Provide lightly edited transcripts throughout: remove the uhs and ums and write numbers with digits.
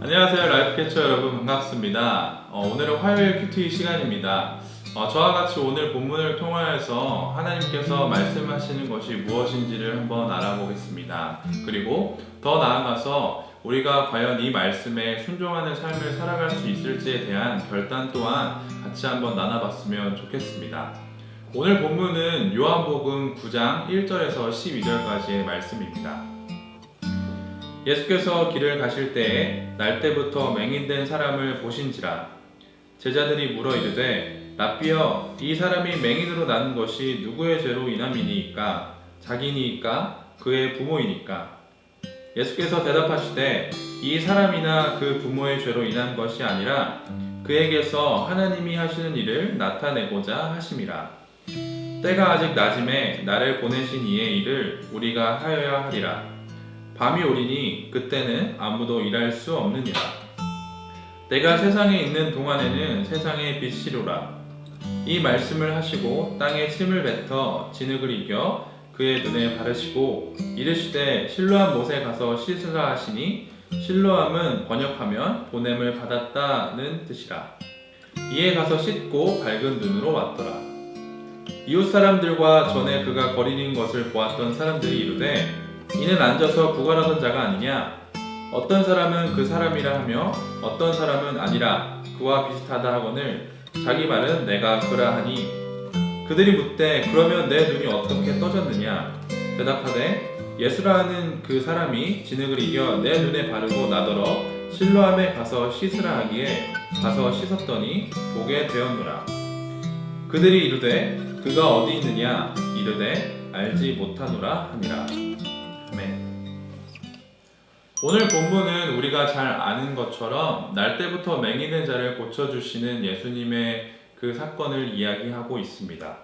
안녕하세요, 라이프캐쳐 여러분, 반갑습니다. 오늘은 화요일 큐티 시간입니다. 저와 같이 오늘 본문을 통하여서 하나님께서 말씀하시는 것이 무엇인지를 한번 알아보겠습니다. 그리고 더 나아가서 우리가 과연 이 말씀에 순종하는 삶을 살아갈 수 있을지에 대한 결단 또한 같이 한번 나눠봤으면 좋겠습니다. 오늘 본문은 요한복음 9장 1절에서 12절까지의 말씀입니다. 예수께서 길을 가실 때에 날 때부터 맹인된 사람을 보신지라. 제자들이 물어 이르되 랍비여, 이 사람이 맹인으로 나는 것이 누구의 죄로 인함이니이까? 자기니이까? 그의 부모이니까? 예수께서 대답하시되 이 사람이나 그 부모의 죄로 인한 것이 아니라 그에게서 하나님이 하시는 일을 나타내고자 하심이라. 때가 아직 낮음에 나를 보내신 이의 일을 우리가 하여야 하리라. 밤이 오리니 그때는 아무도 일할 수 없느니라. 내가 세상에 있는 동안에는 세상의 빛이로라. 이 말씀을 하시고 땅에 침을 뱉어 진흙을 이겨 그의 눈에 바르시고 이르시되 실로암 못에 가서 씻으라 하시니, 실로암은 번역하면 보냄을 받았다는 뜻이라. 이에 가서 씻고 밝은 눈으로 왔더라. 이웃 사람들과 전에 그가 거리는 것을 보았던 사람들이 이르되 이는 앉아서 구걸하던 자가 아니냐? 어떤 사람은 그 사람이라 하며 어떤 사람은 아니라 그와 비슷하다 하거늘 자기 말은 내가 그라 하니, 그들이 묻되 그러면 내 눈이 어떻게 떠졌느냐? 대답하되 예수라 하는 그 사람이 진흙을 이겨 내 눈에 바르고 나더러 실로암에 가서 씻으라 하기에 가서 씻었더니 보게 되었노라. 그들이 이르되 그가 어디 있느냐? 이르되 알지 못하노라 하니라. 오늘 본문은 우리가 잘 아는 것처럼 날 때부터 맹인된 자를 고쳐주시는 예수님의 그 사건을 이야기하고 있습니다.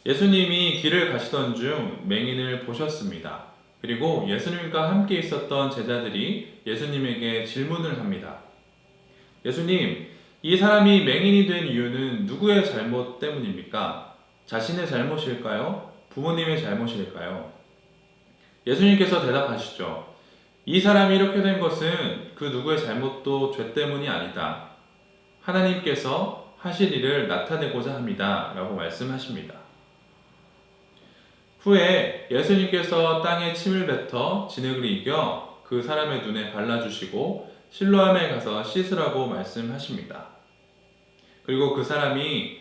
예수님이 길을 가시던 중 맹인을 보셨습니다. 그리고 예수님과 함께 있었던 제자들이 예수님에게 질문을 합니다. 예수님, 이 사람이 맹인이 된 이유는 누구의 잘못 때문입니까? 자신의 잘못일까요? 부모님의 잘못일까요? 예수님께서 대답하시죠. 이 사람이 이렇게 된 것은 그 누구의 잘못도 죄 때문이 아니다. 하나님께서 하실 일을 나타내고자 합니다. 라고 말씀하십니다. 후에 예수님께서 땅에 침을 뱉어 진흙을 이겨 그 사람의 눈에 발라주시고 실로암에 가서 씻으라고 말씀하십니다. 그리고 그 사람이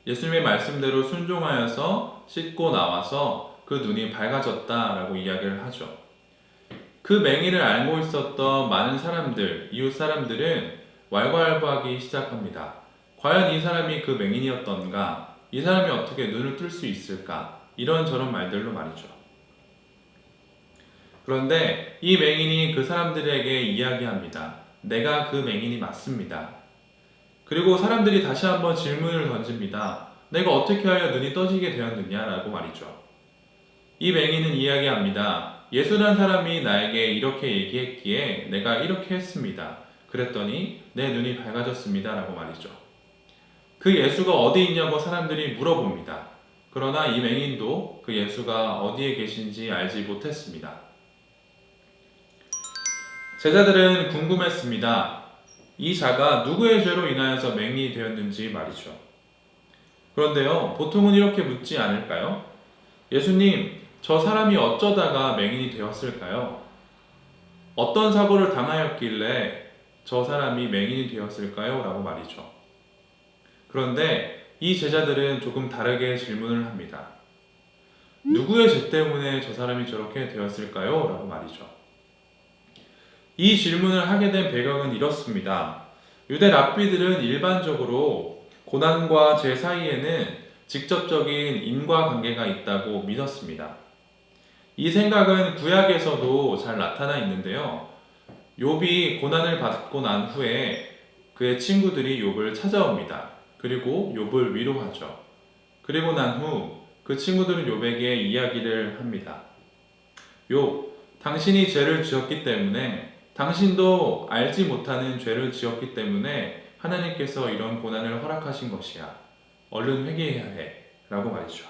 예수님의 말씀대로 순종하여서 씻고 나와서 그 눈이 밝아졌다라고 이야기를 하죠. 그 맹인을 알고 있었던 많은 사람들, 이웃 사람들은 왈가왈부하기 시작합니다. 과연 이 사람이 그 맹인이었던가? 이 사람이 어떻게 눈을 뜰 수 있을까? 이런저런 말들로 말이죠. 그런데 이 맹인이 그 사람들에게 이야기합니다. 내가 그 맹인이 맞습니다. 그리고 사람들이 다시 한번 질문을 던집니다. 내가 어떻게 하여 눈이 떠지게 되었느냐라고 말이죠. 이 맹인은 이야기합니다. 예수란 사람이 나에게 이렇게 얘기했기에 내가 이렇게 했습니다. 그랬더니 내 눈이 밝아졌습니다. 라고 말이죠. 그 예수가 어디 있냐고 사람들이 물어봅니다. 그러나 이 맹인도 그 예수가 어디에 계신지 알지 못했습니다. 제자들은 궁금했습니다. 이 자가 누구의 죄로 인하여서 맹인이 되었는지 말이죠. 그런데요, 보통은 이렇게 묻지 않을까요? 예수님, 저 사람이 어쩌다가 맹인이 되었을까요? 어떤 사고를 당하였길래 저 사람이 맹인이 되었을까요? 라고 말이죠. 그런데 이 제자들은 조금 다르게 질문을 합니다. 누구의 죄 때문에 저 사람이 저렇게 되었을까요? 라고 말이죠. 이 질문을 하게 된 배경은 이렇습니다. 유대 랍비들은 일반적으로 고난과 죄 사이에는 직접적인 인과관계가 있다고 믿었습니다. 이 생각은 구약에서도 잘 나타나 있는데요. 욥이 고난을 받고 난 후에 그의 친구들이 욥을 찾아옵니다. 그리고 욥을 위로하죠. 그리고 난 후 그 친구들은 욥에게 이야기를 합니다. 욥, 당신이 죄를 지었기 때문에, 당신도 알지 못하는 죄를 지었기 때문에 하나님께서 이런 고난을 허락하신 것이야. 얼른 회개해야 해. 라고 말이죠.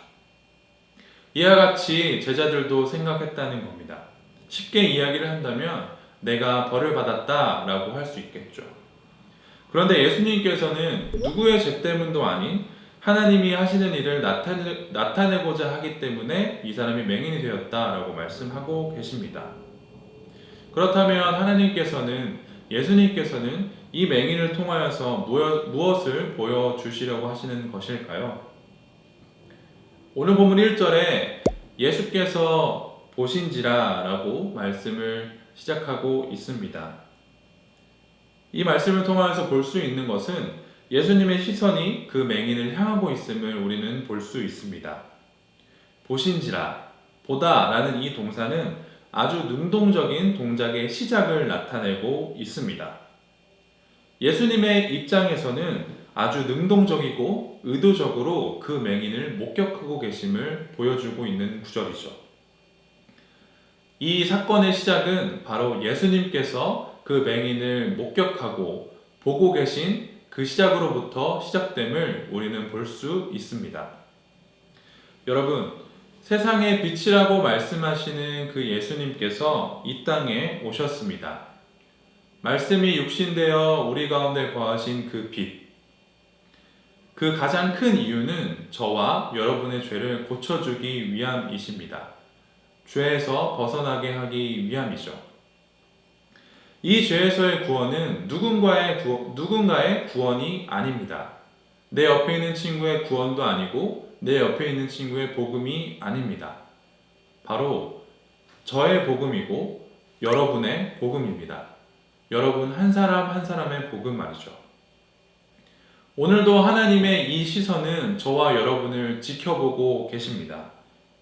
이와 같이 제자들도 생각했다는 겁니다. 쉽게 이야기를 한다면 내가 벌을 받았다라고 할 수 있겠죠. 그런데 예수님께서는 누구의 죄 때문도 아닌 하나님이 하시는 일을 나타내고자 하기 때문에 이 사람이 맹인이 되었다라고 말씀하고 계십니다. 그렇다면 예수님께서는 이 맹인을 통하여서 무엇을 보여주시려고 하시는 것일까요? 오늘 본문 1절에 예수께서 보신지라 라고 말씀을 시작하고 있습니다. 이 말씀을 통하여서 볼 수 있는 것은 예수님의 시선이 그 맹인을 향하고 있음을 우리는 볼 수 있습니다. 보신지라, 보다 라는 이 동사는 아주 능동적인 동작의 시작을 나타내고 있습니다. 예수님의 입장에서는 아주 능동적이고 의도적으로 그 맹인을 목격하고 계심을 보여주고 있는 구절이죠. 이 사건의 시작은 바로 예수님께서 그 맹인을 목격하고 보고 계신 그 시작으로부터 시작됨을 우리는 볼 수 있습니다. 여러분, 세상의 빛이라고 말씀하시는 그 예수님께서 이 땅에 오셨습니다. 말씀이 육신되어 우리 가운데 거하신 그 빛. 그 가장 큰 이유는 저와 여러분의 죄를 고쳐주기 위함이십니다. 죄에서 벗어나게 하기 위함이죠. 이 죄에서의 구원은 누군가의 구원이 아닙니다. 내 옆에 있는 친구의 구원도 아니고 내 옆에 있는 친구의 복음이 아닙니다. 바로 저의 복음이고 여러분의 복음입니다. 여러분 한 사람 한 사람의 복음 말이죠. 오늘도 하나님의 이 시선은 저와 여러분을 지켜보고 계십니다.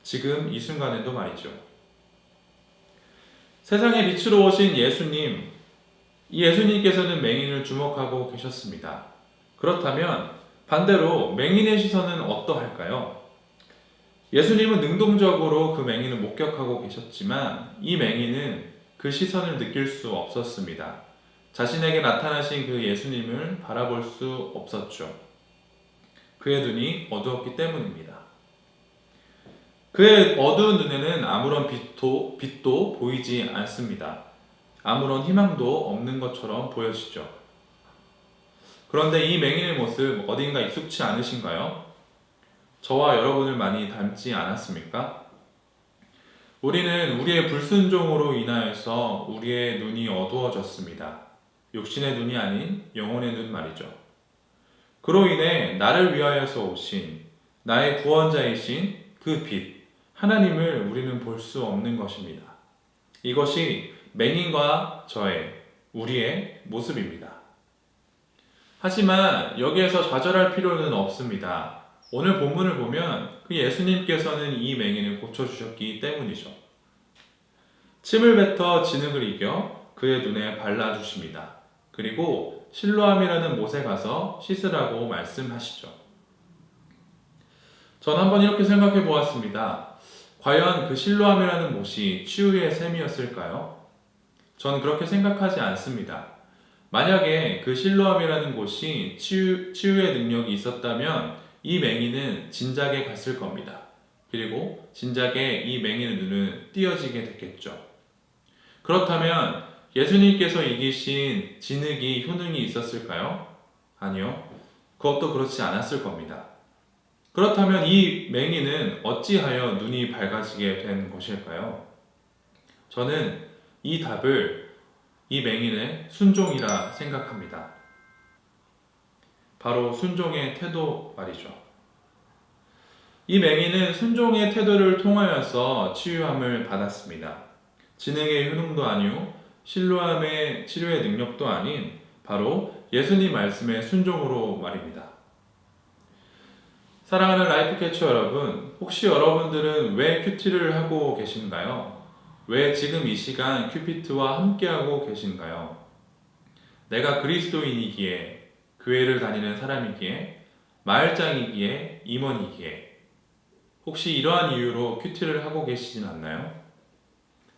지금 이 순간에도 말이죠. 세상의 빛으로 오신 예수님, 이 예수님께서는 맹인을 주목하고 계셨습니다. 그렇다면 반대로 맹인의 시선은 어떠할까요? 예수님은 능동적으로 그 맹인을 목격하고 계셨지만 이 맹인은 그 시선을 느낄 수 없었습니다. 자신에게 나타나신 그 예수님을 바라볼 수 없었죠. 그의 눈이 어두웠기 때문입니다. 그의 어두운 눈에는 아무런 빛도 보이지 않습니다. 아무런 희망도 없는 것처럼 보여지죠. 그런데 이 맹인의 모습 어딘가 익숙치 않으신가요? 저와 여러분을 많이 닮지 않았습니까? 우리는 우리의 불순종으로 인하여서 우리의 눈이 어두워졌습니다. 육신의 눈이 아닌 영혼의 눈 말이죠. 그로 인해 나를 위하여서 오신 나의 구원자이신 그 빛, 하나님을 우리는 볼 수 없는 것입니다. 이것이 맹인과 우리의 모습입니다. 하지만 여기에서 좌절할 필요는 없습니다. 오늘 본문을 보면 그 예수님께서는 이 맹인을 고쳐주셨기 때문이죠. 침을 뱉어 진흙을 이겨 그의 눈에 발라주십니다. 그리고 실로암이라는 못에 가서 씻으라고 말씀하시죠. 전 한번 이렇게 생각해 보았습니다. 과연 그 실로암이라는 못이 치유의 셈이었을까요? 전 그렇게 생각하지 않습니다. 만약에 그 실로암이라는 곳이 치유의 능력이 있었다면 이 맹인은 진작에 갔을 겁니다. 그리고 진작에 이 맹인의 눈은 띄어지게 됐겠죠. 그렇다면 예수님께서 이기신 진흙이 효능이 있었을까요? 아니요. 그것도 그렇지 않았을 겁니다. 그렇다면 이 맹인은 어찌하여 눈이 밝아지게 된 것일까요? 저는 이 답을 이 맹인의 순종이라 생각합니다. 바로 순종의 태도 말이죠. 이 맹인은 순종의 태도를 통하여서 치유함을 받았습니다. 진흙의 효능도 아니요 실로암의 치료의 능력도 아닌 바로 예수님 말씀의 순종으로 말입니다. 사랑하는 라이프캐쳐 여러분, 혹시 여러분들은 왜 큐티를 하고 계신가요? 왜 지금 이 시간 큐피트와 함께하고 계신가요? 내가 그리스도인이기에, 교회를 다니는 사람이기에, 마을장이기에, 임원이기에 혹시 이러한 이유로 큐티를 하고 계시진 않나요?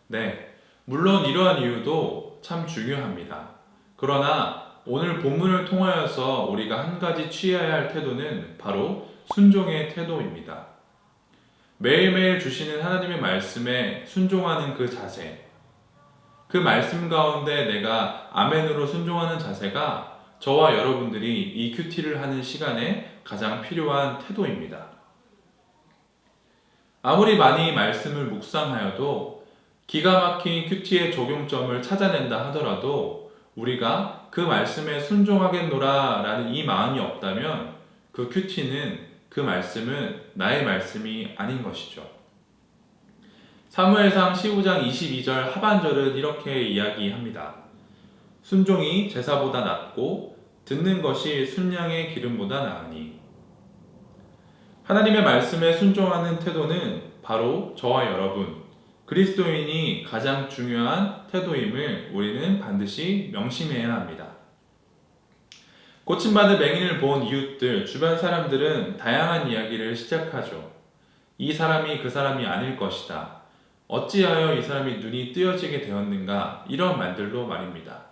네, 물론 이러한 이유도 참 중요합니다. 그러나 오늘 본문을 통하여서 우리가 한 가지 취해야 할 태도는 바로 순종의 태도입니다. 매일매일 주시는 하나님의 말씀에 순종하는 그 자세, 그 말씀 가운데 내가 아멘으로 순종하는 자세가 저와 여러분들이 이 큐티를 하는 시간에 가장 필요한 태도입니다. 아무리 많이 말씀을 묵상하여도 기가 막힌 큐티의 적용점을 찾아낸다 하더라도 우리가 그 말씀에 순종하겠노라 라는 이 마음이 없다면 그 큐티는, 그 말씀은 나의 말씀이 아닌 것이죠. 사무엘상 15장 22절 하반절은 이렇게 이야기합니다. 순종이 제사보다 낫고 듣는 것이 순양의 기름보다 나으니. 하나님의 말씀에 순종하는 태도는 바로 저와 여러분, 그리스도인이 가장 중요한 태도임을 우리는 반드시 명심해야 합니다. 고침받은 맹인을 본 이웃들, 주변 사람들은 다양한 이야기를 시작하죠. 이 사람이 그 사람이 아닐 것이다. 어찌하여 이 사람이 눈이 뜨여지게 되었는가? 이런 말들로 말입니다.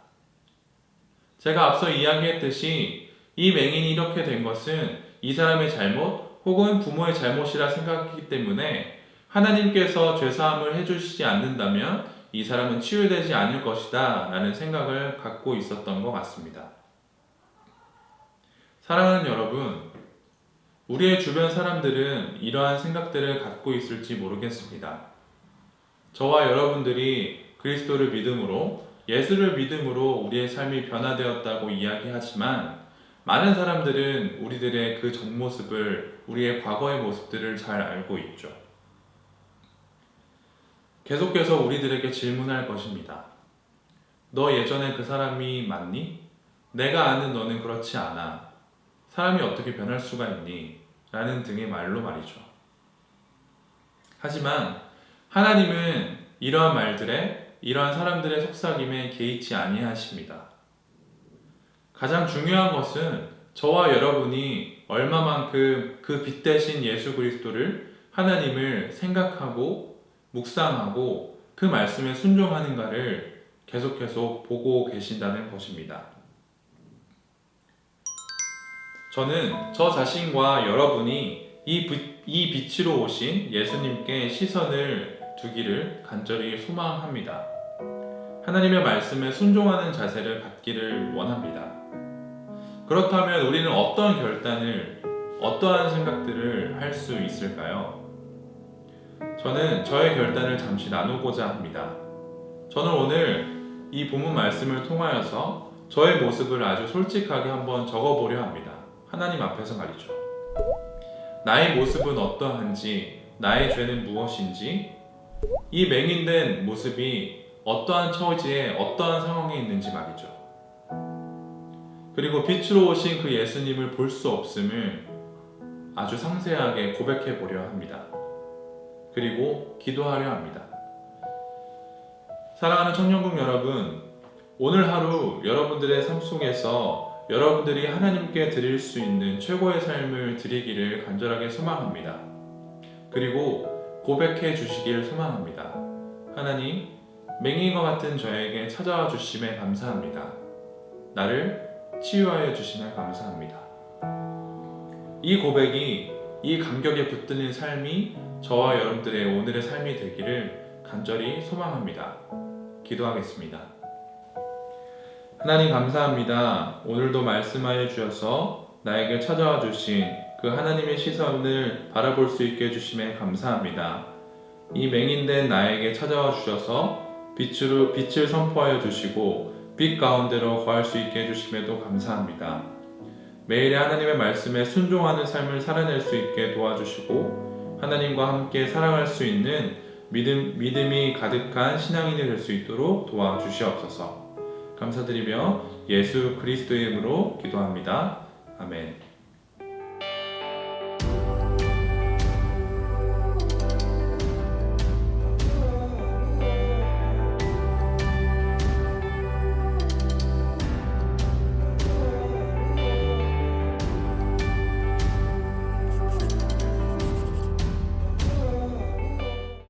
제가 앞서 이야기했듯이 이 맹인이 이렇게 된 것은 이 사람의 잘못 혹은 부모의 잘못이라 생각했기 때문에 하나님께서 죄사함을 해주시지 않는다면 이 사람은 치유되지 않을 것이다 라는 생각을 갖고 있었던 것 같습니다. 사랑하는 여러분, 우리의 주변 사람들은 이러한 생각들을 갖고 있을지 모르겠습니다. 저와 여러분들이 그리스도를 믿음으로, 예수를 믿음으로 우리의 삶이 변화되었다고 이야기하지만 많은 사람들은 우리들의 그 전모습을, 우리의 과거의 모습들을 잘 알고 있죠. 계속해서 우리들에게 질문할 것입니다. 너 예전에 그 사람이 맞니? 내가 아는 너는 그렇지 않아. 사람이 어떻게 변할 수가 있니? 라는 등의 말로 말이죠. 하지만 하나님은 이러한 말들에, 이러한 사람들의 속삭임에 개의치 아니하십니다. 가장 중요한 것은 저와 여러분이 얼마만큼 그 빛 대신 예수 그리스도를, 하나님을 생각하고 묵상하고 그 말씀에 순종하는가를 계속해서 보고 계신다는 것입니다. 저는 저 자신과 여러분이 이 빛으로 오신 예수님께 시선을 두기를 간절히 소망합니다. 하나님의 말씀에 순종하는 자세를 갖기를 원합니다. 그렇다면 우리는 어떤 결단을, 어떠한 생각들을 할 수 있을까요? 저는 저의 결단을 잠시 나누고자 합니다. 저는 오늘 이 본문 말씀을 통하여서 저의 모습을 아주 솔직하게 한번 적어보려 합니다. 하나님 앞에서 말이죠. 나의 모습은 어떠한지, 나의 죄는 무엇인지, 이 맹인된 모습이 어떠한 처지에, 어떠한 상황에 있는지 말이죠. 그리고 빛으로 오신 그 예수님을 볼 수 없음을 아주 상세하게 고백해 보려 합니다. 그리고 기도하려 합니다. 사랑하는 청년국 여러분, 오늘 하루 여러분들의 삶 속에서 여러분들이 하나님께 드릴 수 있는 최고의 삶을 드리기를 간절하게 소망합니다. 그리고 고백해 주시길 소망합니다. 하나님, 맹인과 같은 저에게 찾아와 주심에 감사합니다. 나를 치유하여 주심에 감사합니다. 이 고백이, 이 감격에 붙드는 삶이 저와 여러분들의 오늘의 삶이 되기를 간절히 소망합니다. 기도하겠습니다. 하나님 감사합니다. 오늘도 말씀하여 주셔서 나에게 찾아와 주신 그 하나님의 시선을 바라볼 수 있게 해주심에 감사합니다. 이 맹인된 나에게 찾아와 주셔서 빛을 선포하여 주시고 빛 가운데로 거할 수 있게 해주심에도 감사합니다. 매일의 하나님의 말씀에 순종하는 삶을 살아낼 수 있게 도와주시고 하나님과 함께 사랑할 수 있는 믿음이 가득한 신앙인이 될 수 있도록 도와주시옵소서. 감사드리며 예수 그리스도의 이름으로 기도합니다. 아멘.